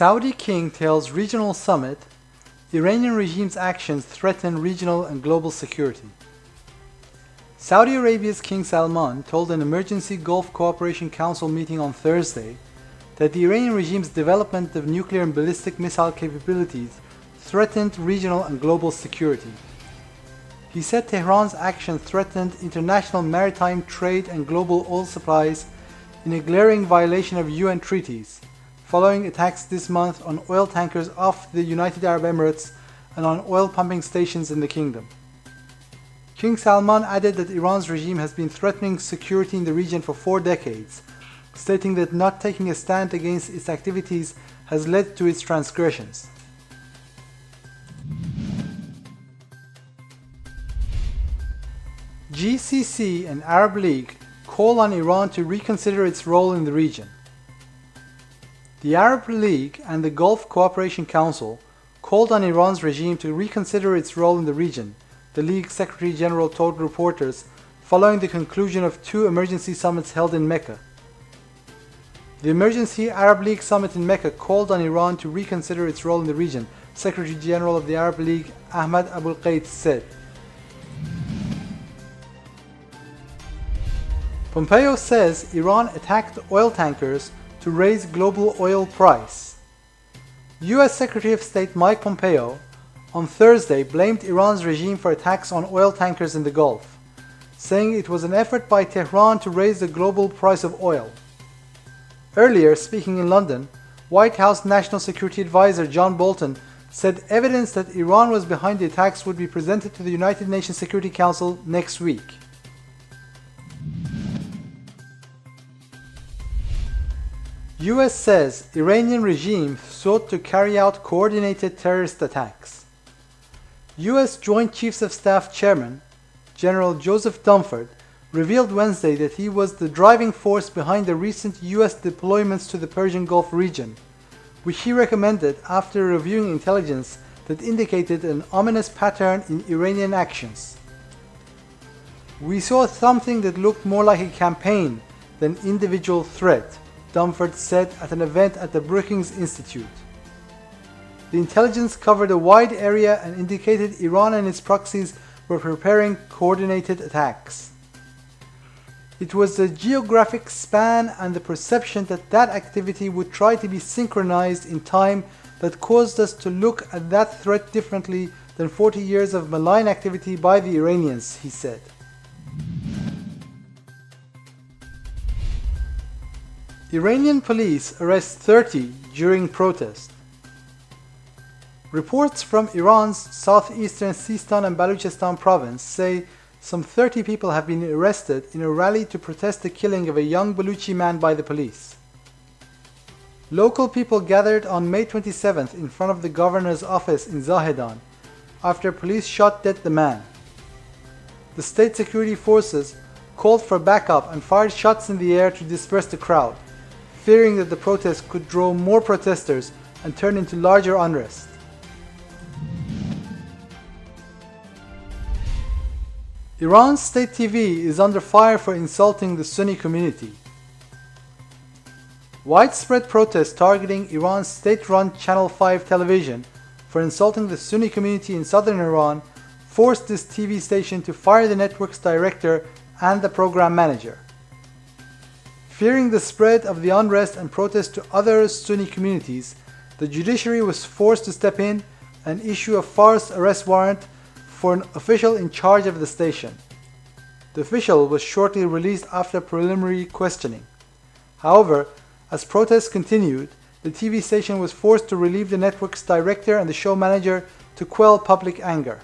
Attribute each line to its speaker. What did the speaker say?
Speaker 1: Saudi king tells regional summit, Iranian regime's actions threaten regional and global security. Saudi Arabia's King Salman told an emergency Gulf Cooperation Council meeting on Thursday that the Iranian regime's development of nuclear and ballistic missile capabilities threatened regional and global security. He said Tehran's action threatened international maritime trade and global oil supplies in a glaring violation of UN treaties, following attacks this month on oil tankers off the United Arab Emirates and on oil pumping stations in the kingdom. King Salman added that Iran's regime has been threatening security in the region for 4 decades, stating that not taking a stand against its activities has led to its transgressions. GCC and Arab League call on Iran to reconsider its role in the region. The Arab League and the Gulf Cooperation Council called on Iran's regime to reconsider its role in the region, the League's Secretary General told reporters following the conclusion of 2 emergency summits held in Mecca. The Emergency Arab League Summit in Mecca called on Iran to reconsider its role in the region, Secretary General of the Arab League Ahmad Abulqait said. Pompeo says Iran attacked oil tankers to raise global oil price. U.S. Secretary of State Mike Pompeo on Thursday blamed Iran's regime for attacks on oil tankers in the Gulf, saying it was an effort by Tehran to raise the global price of oil. Earlier, speaking in London, White House National Security Advisor John Bolton said evidence that Iran was behind the attacks would be presented to the United Nations Security Council next week. U.S. says Iranian regime sought to carry out coordinated terrorist attacks. U.S. Joint Chiefs of Staff Chairman General Joseph Dunford revealed Wednesday that he was the driving force behind the recent U.S. deployments to the Persian Gulf region, which he recommended after reviewing intelligence that indicated an ominous pattern in Iranian actions. "We saw something that looked more like a campaign than individual threat," Dunford said at an event at the Brookings Institute. The intelligence covered a wide area and indicated Iran and its proxies were preparing coordinated attacks. It was the geographic span and the perception that that activity would try to be synchronized in time that caused us to look at that threat differently than 40 years of malign activity by the Iranians, he said. Iranian police arrest 30 during protest. Reports from Iran's southeastern Sistan and Baluchistan province say some 30 people have been arrested in a rally to protest the killing of a young Baluchi man by the police. Local people gathered on May 27th in front of the governor's office in Zahedan after police shot dead the man. The state security forces called for backup and fired shots in the air to disperse the crowd, fearing that the protest could draw more protesters and turn into larger unrest. Iran's state TV is under fire for insulting the Sunni community. Widespread protests targeting Iran's state-run Channel 5 television for insulting the Sunni community in southern Iran forced this TV station to fire the network's director and the program manager. Fearing the spread of the unrest and protest to other Sunni communities, the judiciary was forced to step in and issue a false arrest warrant for an official in charge of the station. The official was shortly released after preliminary questioning. However, as protests continued, the TV station was forced to relieve the network's director and the show manager to quell public anger.